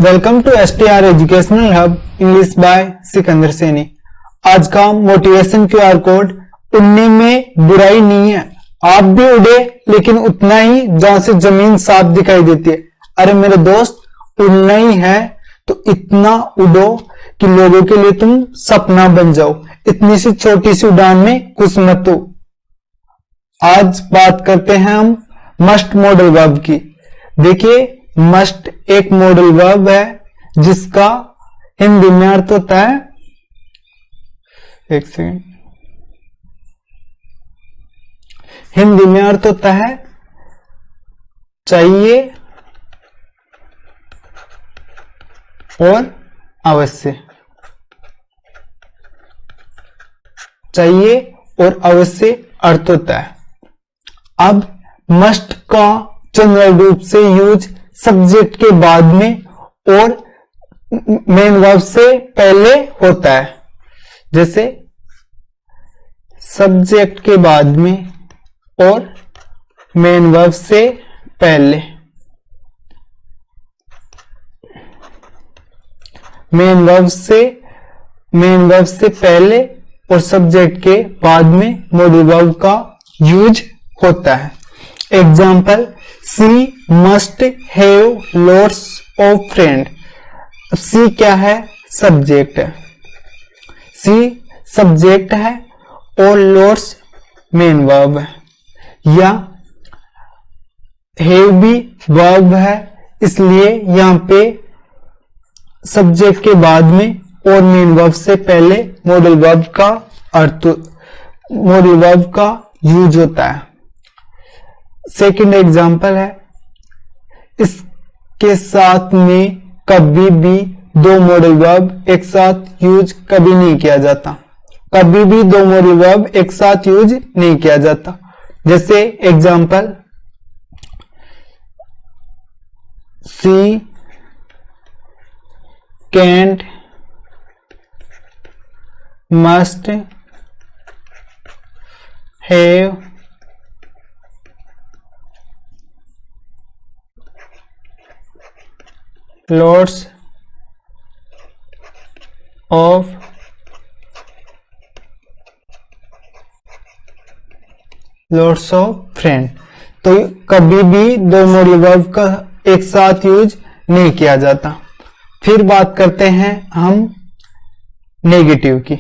Welcome to STR educational hub English by Sikandar Saini. आज का motivation QR code, उड़ने में बुराई नहीं है। आप भी उड़े, लेकिन उतना ही जहां से जमीन साफ दिखाई देती है। अरे मेरे दोस्त, उड़ना ही है तो इतना उड़ो कि लोगों के लिए तुम सपना बन जाओ। इतनी सी छोटी सी उड़ान में खुश मत हो। आज बात करते हैं हम मस्ट मॉडल वर्ब की। देखिए, मस्ट एक मॉडल वर्ब है जिसका हिंदी में अर्थ होता है, एक सेकंड, हिंदी में अर्थ होता है चाहिए और अवश्य। चाहिए और अवश्य अर्थ होता है। अब मस्ट का जनरल रूप से यूज सब्जेक्ट के बाद में और मेन वर्ब से पहले होता है। जैसे सब्जेक्ट के बाद में और मेन वर्ब से पहले। मेन वर्ब से पहले और सब्जेक्ट के बाद में मॉडल वर्ब का यूज होता है। Example, she must have lots of friend. She क्या है? सब्जेक्ट है। सी सब्जेक्ट है और लॉट्स मेन वर्ब है, या हैव भी वर्ब है, इसलिए यहां पे सब्जेक्ट के बाद में और मेन वर्ब से पहले मॉडल वर्ब का यूज होता है। सेकंड एग्जांपल है, इसके साथ में कभी भी दो मॉडल वर्ब एक साथ यूज कभी नहीं किया जाता। कभी भी दो मॉडल वर्ब एक साथ यूज नहीं किया जाता। जैसे example, she can't must have lots of friend। तो कभी भी दो मॉडल वर्ब का एक साथ यूज नहीं किया जाता। फिर बात करते हैं हम नेगेटिव की।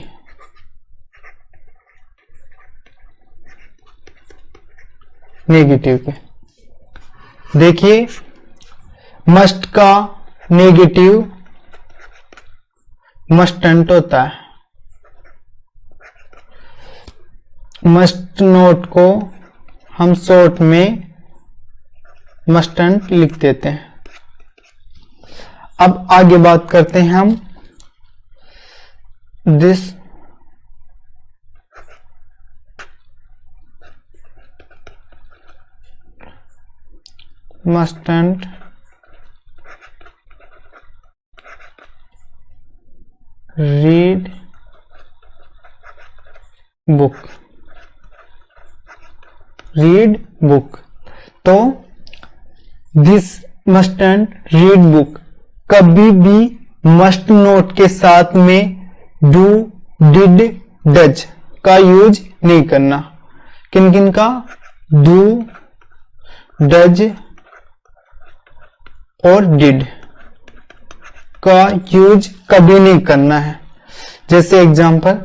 नेगेटिव के देखिए, मस्ट का नेगेटिव मस्टंट होता है। मस्ट नोट को हम शॉर्ट में मस्टंट लिख देते हैं। अब आगे बात करते हैं हम this mustn't read book. Read book, तो दिस मस्टंट रीड बुक कभी भी मस्ट नोट के साथ में डू, डिड, डज का यूज नहीं करना। किन किन का? डू, डज और डिड का यूज कभी नहीं करना है। जैसे एग्जांपल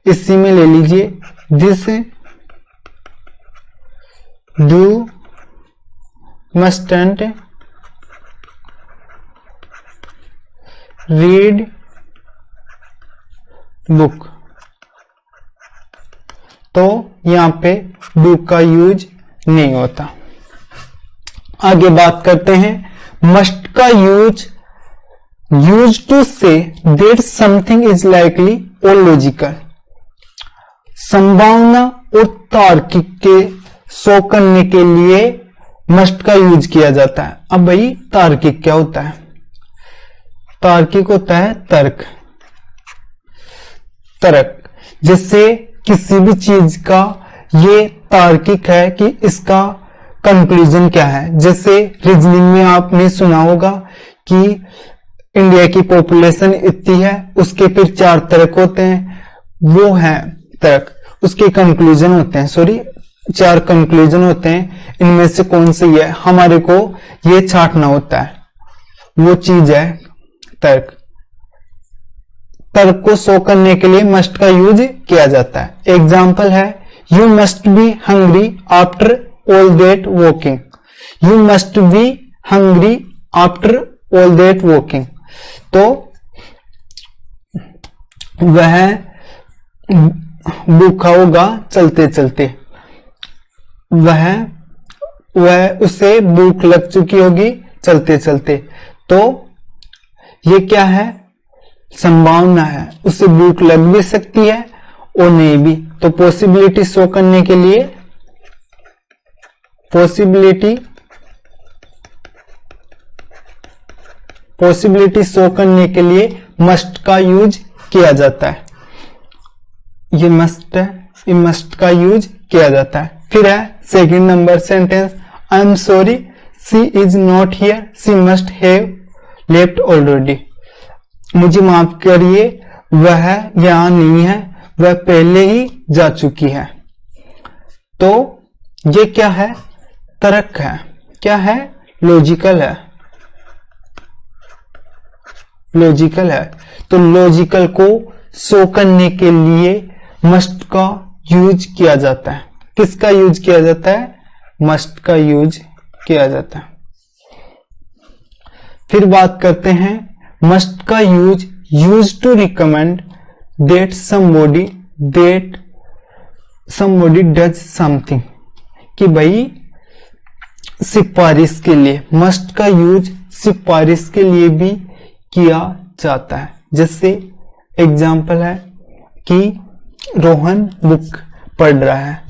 इसी में ले लीजिए, this do mustn't read book. तो यहां पे डू का यूज नहीं होता। आगे बात करते हैं मस्ट का use to say that something is likely और लॉजिकल। संभावना और तार्किक के शो करने के लिए मस्ट का यूज किया जाता है। अब भाई, तार्किक क्या होता है? तार्किक होता है तर्क। जैसे किसी भी चीज का ये तार्किक है कि इसका कंक्लूजन क्या है। जैसे रीजनिंग में आपने सुना होगा कि इंडिया की पॉपुलेशन इतनी है, उसके फिर 4 तर्क होते हैं, वो है तर्क, उसके कंक्लूजन होते हैं, सॉरी 4 कंक्लूजन होते हैं, इनमें से कौन सी है हमारे को ये छांटना होता है, वो चीज है तर्क। तर्क को शो करने के लिए मस्ट का यूज किया जाता है। एग्जाम्पल है you must be hungry after all that walking, you must be hungry after all that walking. तो वह भूखा होगा चलते चलते, वह उसे भूख लग चुकी होगी चलते चलते। तो ये क्या है, संभावना है, उसे भूख लग भी सकती है और नहीं भी। तो पॉसिबिलिटी शो करने के लिए पॉसिबिलिटी शो करने के लिए मस्ट का यूज किया जाता है। ये मस्ट है, ये मस्ट का यूज किया जाता है। फिर है second number sentence, I am sorry she is not here, she must have left already. मुझे माफ करिए, वह यहां नहीं है, वह पहले ही जा चुकी है। तो ये क्या है, तर्क है, क्या है, लॉजिकल है, लॉजिकल है। तो लॉजिकल को शो करने के लिए मस्ट का यूज किया जाता है। किसका यूज किया जाता है, मस्ट का यूज किया जाता है। फिर बात करते हैं मस्ट का use to recommend that somebody does something, कि भाई सिफारिश के लिए, मस्ट का यूज सिफारिश के लिए भी किया जाता है। जैसे एग्जाम्पल है कि रोहन बुक पढ़ रहा है,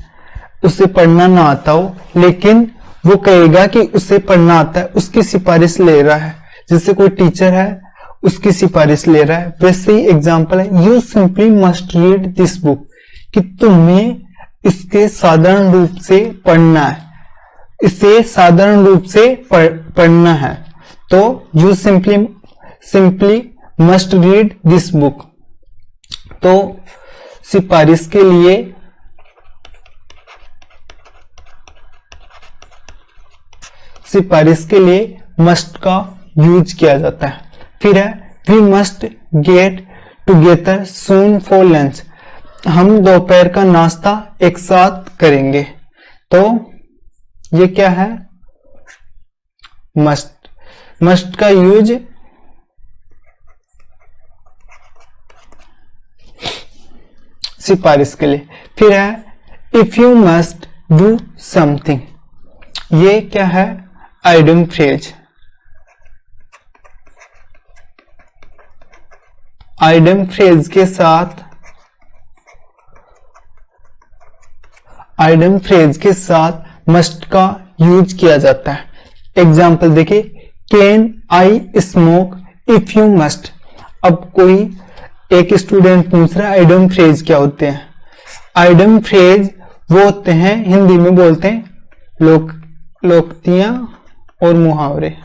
उसे पढ़ना ना आता हो, लेकिन वो कहेगा कि उसे पढ़ना आता है, उसकी सिफारिश ले रहा है। जैसे कोई टीचर है, उसकी सिफारिश ले रहा है, वैसे ही एग्जाम्पल है you simply must read this book, कि तुम्हें इसके साधारण रूप से पढ़ना है, इसे साधारण रूप से पढ़ना है। तो you simply must read this book. तो सिफारिश के लिए मस्ट का यूज किया जाता है। फिर है we must get together soon for lunch, हम दोपहर का नाश्ता एक साथ करेंगे। तो ये क्या है, मस्ट का यूज सिफारिश के लिए। फिर है if you must do something, ये क्या है, आइडम फ्रेज। आइडम फ्रेज के साथ मस्ट का यूज किया जाता है। एग्जाम्पल देखिए, can I smoke if you must. अब कोई एक स्टूडेंट पूछ रहा है आइडम फ्रेज क्या होते हैं। आइडम फ्रेज वो होते हैं, हिंदी में बोलते हैं लोकोक्तियां और मुहावरे।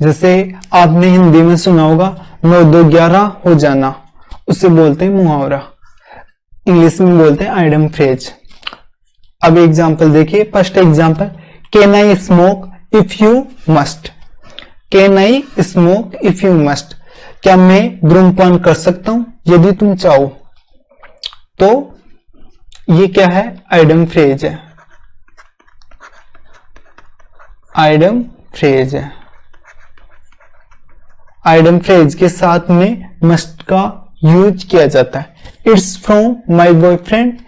जैसे आपने हिंदी में सुना होगा 9 2 11 हो जाना, उसे बोलते हैं मुहावरा, इंग्लिश में बोलते हैं आइडम फ्रेज। अब एग्जाम्पल देखिए, first example, can I smoke if you must. Can I smoke if you must, क्या मैं धूम्रपान कर सकता हूं यदि तुम चाहो। तो ये क्या है, आइडम फ्रेज है, आइडम फ्रेज है। आइडम फ्रेज के साथ में मस्ट का यूज किया जाता है। It's from my boyfriend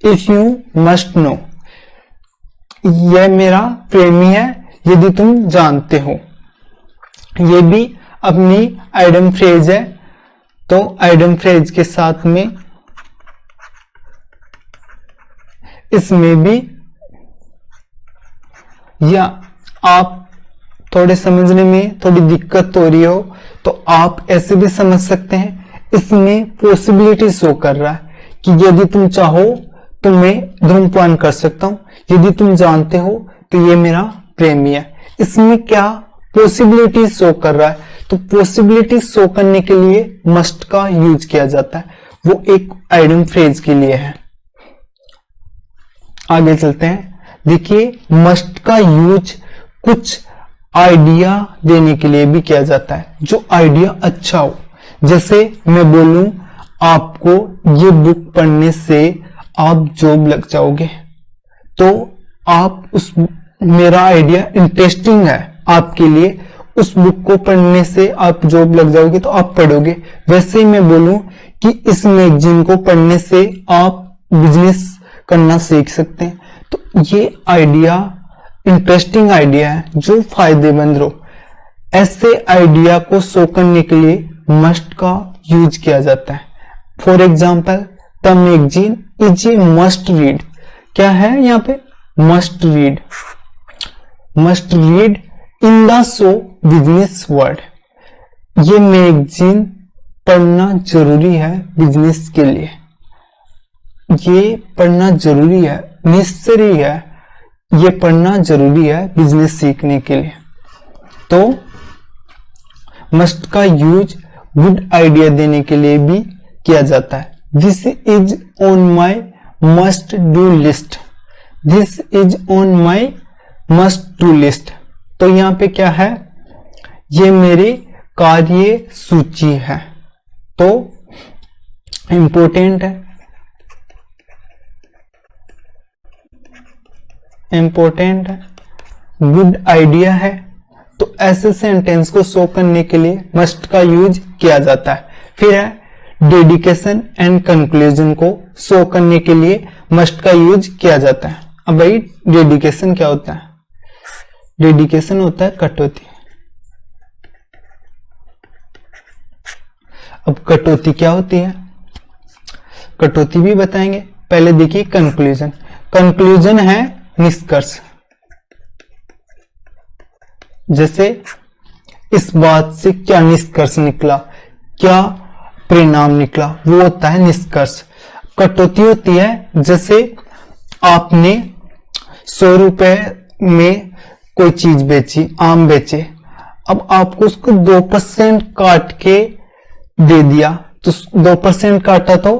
if you must know, यह मेरा प्रेमी है यदि तुम जानते हो। ये भी अपनी आइडम फ्रेज है। तो आइडम फ्रेज के साथ में इसमें भी, या आप थोड़े समझने में थोड़ी दिक्कत हो रही हो तो आप ऐसे भी समझ सकते हैं, इसमें पॉसिबिलिटी शो कर रहा है कि यदि तुम चाहो तो मैं धूम्रपान कर सकता हूं, यदि तुम जानते हो तो ये मेरा प्रेमी है। इसमें क्या पॉसिबिलिटी शो कर रहा है, तो पॉसिबिलिटी शो करने के लिए मस्ट का यूज किया जाता है, वो एक आइडियम फ्रेज के लिए है। आगे चलते हैं। देखिए मस्ट का यूज कुछ आइडिया देने के लिए भी किया जाता है, जो आइडिया अच्छा हो। जैसे मैं बोलूं आपको ये बुक पढ़ने से आप जॉब लग जाओगे, तो आप उस मेरा आइडिया इंटरेस्टिंग है आपके लिए, उस बुक को पढ़ने से आप जॉब लग जाओगे तो आप पढ़ोगे। वैसे ही मैं बोलूं कि इस मैगजीन को पढ़ने से आप बिजनेस करना सीख सकते हैं, तो ये आइडिया इंटरेस्टिंग आइडिया है जो फायदेमंद हो। ऐसे आइडिया को शो करने के लिए मस्ट का यूज किया जाता है। For example the magazine is a must read. क्या है यहाँ पे? Must read. Must read in the show business world. ये मैगजीन पढ़ना जरूरी है बिजनेस के लिए, ये पढ़ना जरूरी है, नेसेसरी है, ये पढ़ना जरूरी है बिजनेस सीखने के लिए। तो मस्ट का यूज गुड आइडिया देने के लिए भी किया जाता है। This is on my must do list. This is on my must do list. तो यहां पे क्या है? ये मेरी कार्य सूची है, तो इंपॉर्टेंट है, इंपॉर्टेंट है, गुड आइडिया है। तो ऐसे सेंटेंस को शो करने के लिए मस्ट का यूज किया जाता है। फिर है डेडिकेशन एंड कंक्लूजन को शो करने के लिए मस्ट का यूज किया जाता है। अब भाई डेडिकेशन क्या होता है? डेडिकेशन होता है कटौती। अब कटौती क्या होती है? कटौती भी बताएंगे। पहले देखिए कंक्लूजन। कंक्लूजन है निष्कर्ष। जैसे इस बात से क्या निष्कर्ष निकला, क्या परिणाम निकला, वो होता है निष्कर्ष। कटौती होती है जैसे आपने 100 रुपए में कोई चीज बेची, आम बेचे, अब आपको उसको 2% काट के दे दिया, तो 2% काटा तो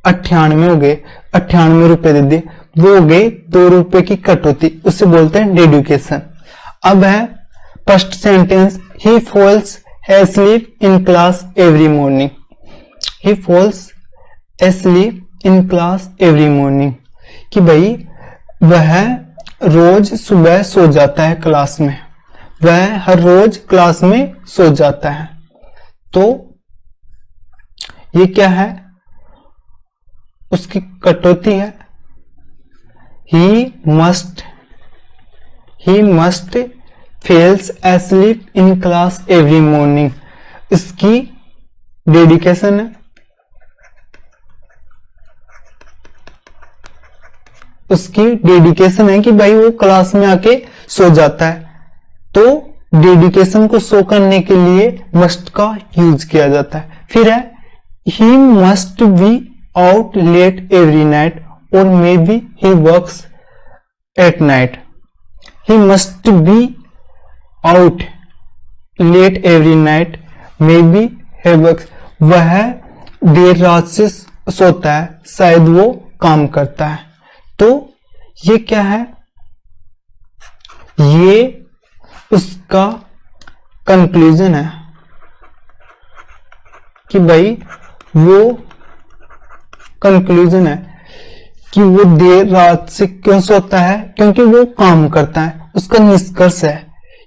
98 हो गए, 98 रुपए दे दिए, वो हो गए 2 रुपए की कटौती, उसे बोलते हैं डेडिकेशन। अब है first sentence, he falls asleep in class every morning. He falls asleep in class every morning. कि भाई वह रोज सुबह सो जाता है क्लास में, वह हर रोज क्लास में सो जाता है। तो ये क्या है? उसकी कटौती है। He must falls asleep in class every morning. इसकी डेडिकेशन है। उसकी डेडिकेशन है कि भाई वो क्लास में आके सो जाता है, तो डेडिकेशन को शो करने के लिए मस्ट का यूज किया जाता है। फिर है he must be out late every night or maybe he works at night. He must be out late every night, maybe he works. वह देर रात से सोता है, शायद वो काम करता है। तो ये क्या है? ये उसका कंक्लूजन है कि भाई वो कंक्लूजन है कि वो देर रात से क्यों सोता है, क्योंकि वो काम करता है। उसका निष्कर्ष है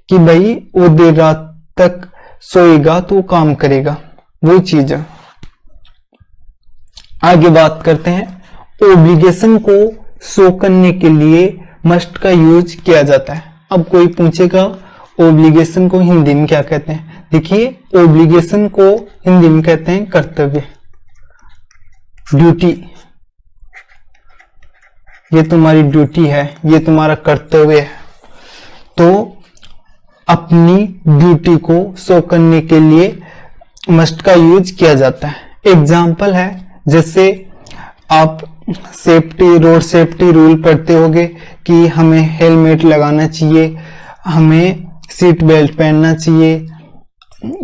कि भाई वो देर रात तक सोएगा तो वो काम करेगा, वो चीज है। आगे बात करते हैं। ओब्लिगेशन को शो करने के लिए मस्ट का यूज किया जाता है। अब कोई पूछेगा ओब्लिगेशन को हिंदी में क्या कहते हैं? देखिए ओब्लिगेशन को हिंदी में कहते हैं कर्तव्य, ड्यूटी। ये तुम्हारी ड्यूटी है, ये तुम्हारा कर्तव्य है। तो अपनी ड्यूटी को शो करने के लिए मस्ट का यूज किया जाता है। एग्जाम्पल है, जैसे आप सेफ्टी, रोड सेफ्टी रूल पढ़ते होगे कि हमें हेलमेट लगाना चाहिए, हमें सीट बेल्ट पहनना चाहिए।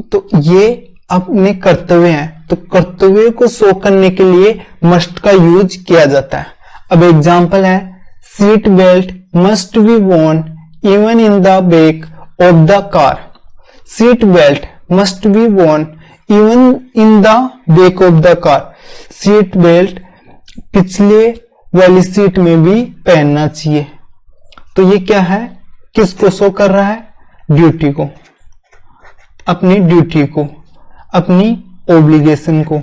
तो ये अपने कर्तव्य हैं, तो कर्तव्य को शो करने के लिए मस्ट का यूज किया जाता है। अब एग्जांपल है, seat belt must be worn even in the back of the car. Seat belt must be worn even in the back of the car. Seat belt पिछले वाली सीट में भी पहनना चाहिए। तो ये क्या है, किसको शो कर रहा है, ड्यूटी को, अपनी ड्यूटी को, अपनी ओब्लिगेशन को,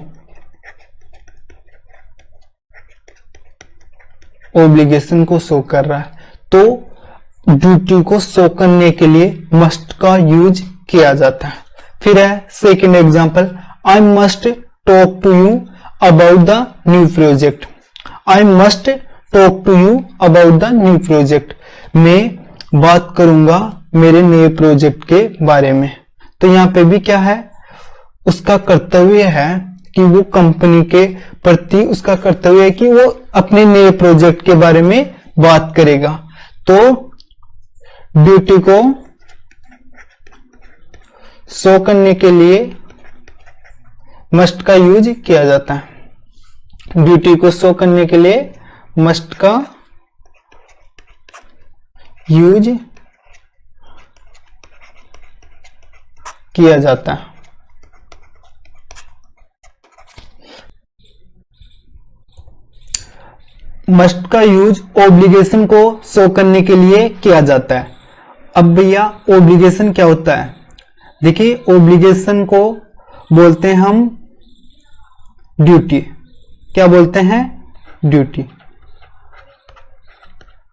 ओब्लिगेशन को शो कर रहा है। तो ड्यूटी को शो करने के लिए मस्ट का यूज किया जाता है। फिर है second example, I must talk to you about the new project. I must talk to you about the new project. मैं बात करूंगा मेरे नए प्रोजेक्ट के बारे में। तो यहाँ पे भी क्या है, उसका कर्तव्य है कि वो कंपनी के प्रति, उसका कर्तव्य है कि वो अपने नए प्रोजेक्ट के बारे में बात करेगा। तो ड्यूटी को शो करने के लिए मस्ट का यूज किया जाता है। ड्यूटी को शो करने के लिए मस्ट का यूज किया जाता है। मस्ट का यूज ओब्लिगेशन को शो करने के लिए किया जाता है। अब भैया ओब्लिगेशन क्या होता है, देखिए ओब्लिगेशन को बोलते हैं हम ड्यूटी। क्या बोलते हैं, ड्यूटी।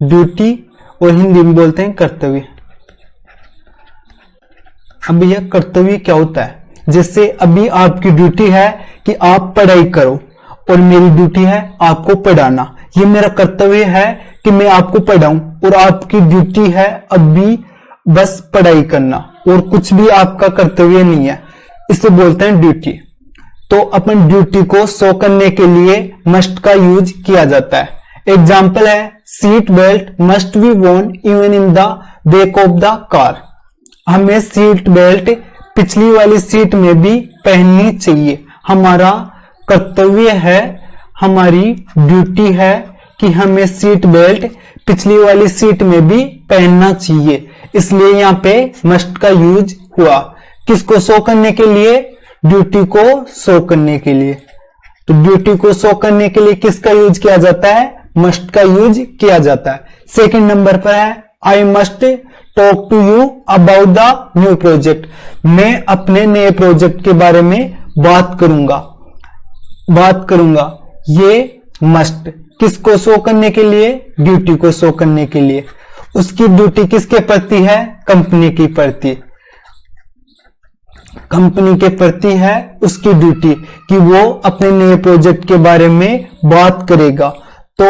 ड्यूटी और हिंदी में बोलते हैं कर्तव्य। अब भैया कर्तव्य क्या होता है, जैसे अभी आपकी ड्यूटी है कि आप पढ़ाई करो और मेरी ड्यूटी है आपको पढ़ाना। ये मेरा कर्तव्य है कि मैं आपको पढ़ाऊं और आपकी ड्यूटी है अभी बस पढ़ाई करना और कुछ भी आपका कर्तव्य नहीं है, इसे बोलते हैं ड्यूटी। तो अपन ड्यूटी को शो करने के लिए मस्ट का यूज किया जाता है। एग्जाम्पल है, seat belt must be worn even in the back of the car. हमें सीट बेल्ट पिछली वाली सीट में भी पहननी चाहिए। हमारा कर्तव्य है, हमारी ड्यूटी है कि हमें सीट बेल्ट पिछली वाली सीट में भी पहनना चाहिए। इसलिए यहाँ पे मस्ट का यूज हुआ, किसको शो करने के लिए, ड्यूटी को शो करने के लिए। तो ड्यूटी को शो करने के लिए किसका यूज किया जाता है, मस्ट का यूज किया जाता है। सेकंड नंबर पर है, I must talk to you about the new project. मैं अपने नए प्रोजेक्ट के बारे में बात करूंगा। ये मस्ट किसको शो करने के लिए, ड्यूटी को शो करने के लिए। उसकी ड्यूटी किसके प्रति है, कंपनी की प्रति। कंपनी के प्रति है उसकी ड्यूटी कि वो अपने नए प्रोजेक्ट के बारे में बात करेगा। तो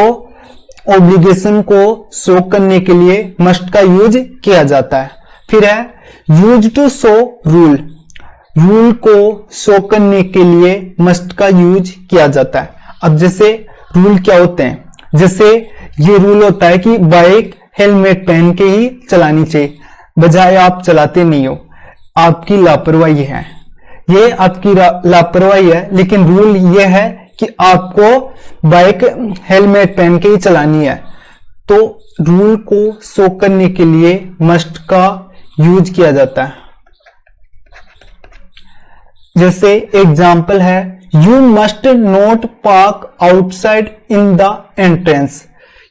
ऑब्लिगेशन को शो करने के लिए मस्ट का यूज किया जाता है। फिर है use to show rule. Rule को शो करने के लिए मस्ट का यूज किया जाता है। अब जैसे रूल क्या होते हैं, जैसे ये रूल होता है कि बाइक हेलमेट पहन के ही चलानी चाहिए, बजाय आप चलाते नहीं हो, आपकी लापरवाही है, ये आपकी लापरवाही है। लेकिन रूल ये है कि आपको बाइक हेलमेट पहन के ही चलानी है। तो रूल को शो करने के लिए मस्ट का यूज किया जाता है। जैसे एग्जाम्पल है, you must not park outside in the entrance,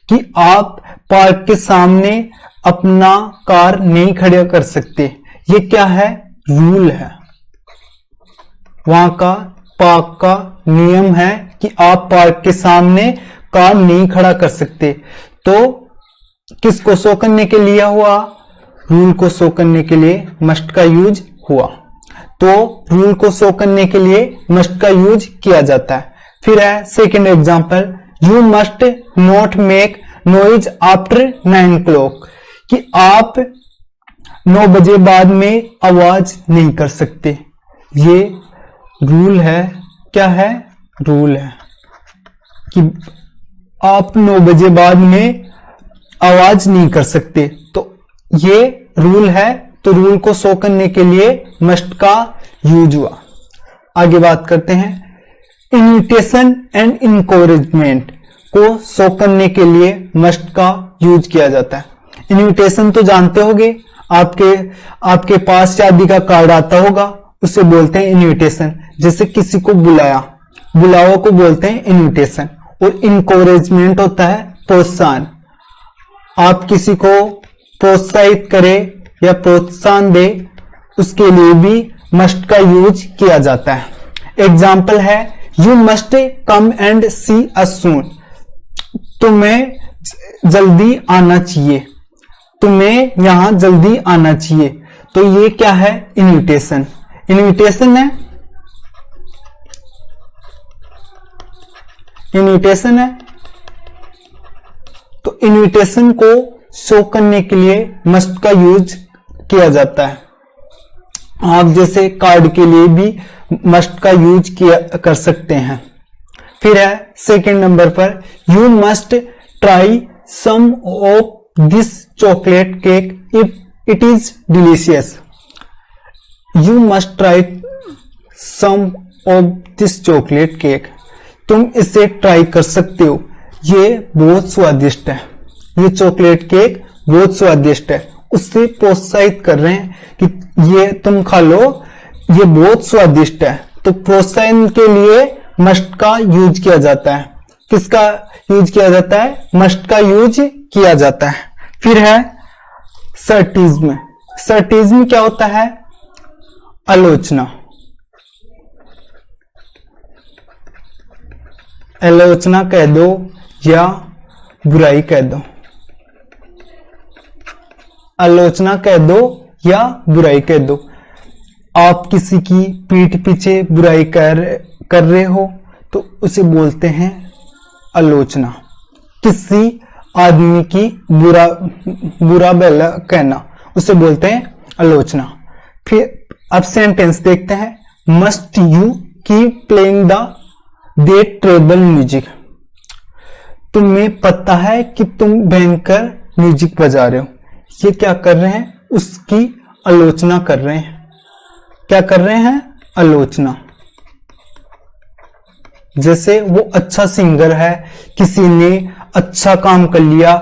कि आप पार्क के सामने अपना कार नहीं खड़ा कर सकते। ये क्या है, रूल है, वहां का पार्क का नियम है कि आप पार्क के सामने कार नहीं खड़ा कर सकते। तो किसको शो करने के लिए हुआ, रूल को शो करने के लिए मस्ट का यूज हुआ। तो रूल को शो करने के लिए मस्ट का यूज किया जाता है। फिर है second example, you must not make noise after 9 o'clock, कि आप 9 बजे बाद में आवाज नहीं कर सकते। ये रूल है, क्या है, रूल है कि आप 9 बजे बाद में आवाज नहीं कर सकते। तो ये रूल है, तो रूल को शो करने के लिए मस्ट का यूज हुआ। आगे बात करते हैं, इन्विटेशन एंड इनकरेजमेंट को शो करने के लिए मस्ट का यूज किया जाता है। इन्विटेशन तो जानते होंगे, आपके पास शादी का कार्ड आता होगा, उसे बोलते हैं इन्विटेशन। जैसे किसी को बुलावा को बोलते हैं इन्विटेशन। और इनकरेजमेंट होता है प्रोत्साहन। आप किसी को प्रोत्साहित करें या प्रोत्साहन दे, उसके लिए भी मस्ट का यूज किया जाता है। एग्जाम्पल है, यू मस्ट कम एंड सी अस सून। तुम्हें जल्दी आना चाहिए, तुम्हें यहां जल्दी आना चाहिए। तो ये क्या है? इन्विटेशन। इन्विटेशन है, इन्विटेशन है। तो इन्विटेशन को शो करने के लिए मस्ट का यूज किया जाता है। आप जैसे कार्ड के लिए भी मस्ट का यूज किया कर सकते हैं। फिर है सेकंड नंबर पर, you must try some of this chocolate cake if it is delicious. You must try some of this chocolate cake. तुम इसे ट्राई कर सकते हो, ये बहुत स्वादिष्ट है। ये चॉकलेट केक बहुत स्वादिष्ट है। उससे प्रोत्साहित कर रहे हैं कि ये तुम खा लो, ये बहुत स्वादिष्ट है। तो प्रोत्साहन के लिए मस्ट का यूज किया जाता है। किसका यूज किया जाता है? मस्ट का यूज किया जाता है। फिर है सर्टिज्म। सर्टिज्म क्या होता है? आलोचना। आलोचना कह दो या बुराई कह दो। आलोचना कह दो या बुराई कह दो। आप किसी की पीठ पीछे बुराई कर रहे हो तो उसे बोलते हैं आलोचना। किसी आदमी की बुरा भला कहना, उसे बोलते हैं आलोचना। फिर अब सेंटेंस देखते हैं, must you keep playing that terrible music. तुम्हें पता है कि तुम भयंकर म्यूजिक बजा रहे हो। ये क्या कर रहे हैं? उसकी आलोचना कर रहे हैं। क्या कर रहे हैं? आलोचना। जैसे वो अच्छा सिंगर है, किसी ने अच्छा काम कर लिया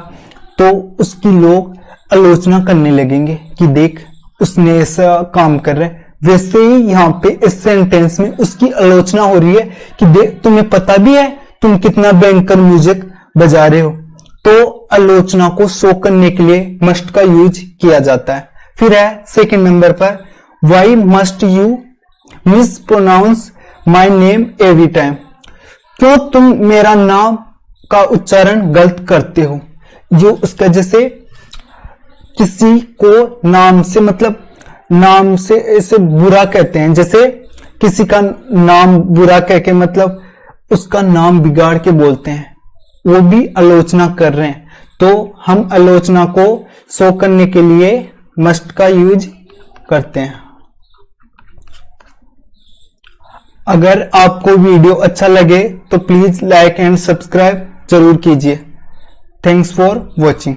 तो उसकी लोग आलोचना करने लगेंगे कि देख उसने ऐसा काम कर रहा है। वैसे ही यहाँ पे इस सेंटेंस में उसकी आलोचना हो रही है कि देख तुम्हें पता भी है तुम कितना भयंकर म्यूजिक बजा रहे हो। तो आलोचना को शो करने के लिए मस्ट का यूज किया जाता है। फिर है सेकंड नंबर पर, why must you mispronounce my name every time. क्यों तुम मेरा नाम का उच्चारण गलत करते हो? जो उसका जैसे किसी को नाम से मतलब नाम से ऐसे बुरा कहते हैं, जैसे किसी का नाम बुरा कह के मतलब उसका नाम बिगाड़ के बोलते हैं, वो भी आलोचना कर रहे हैं। तो हम आलोचना को शो करने के लिए मस्ट का यूज करते हैं। अगर आपको वीडियो अच्छा लगे तो प्लीज लाइक एंड सब्सक्राइब जरूर कीजिए। Thanks for watching.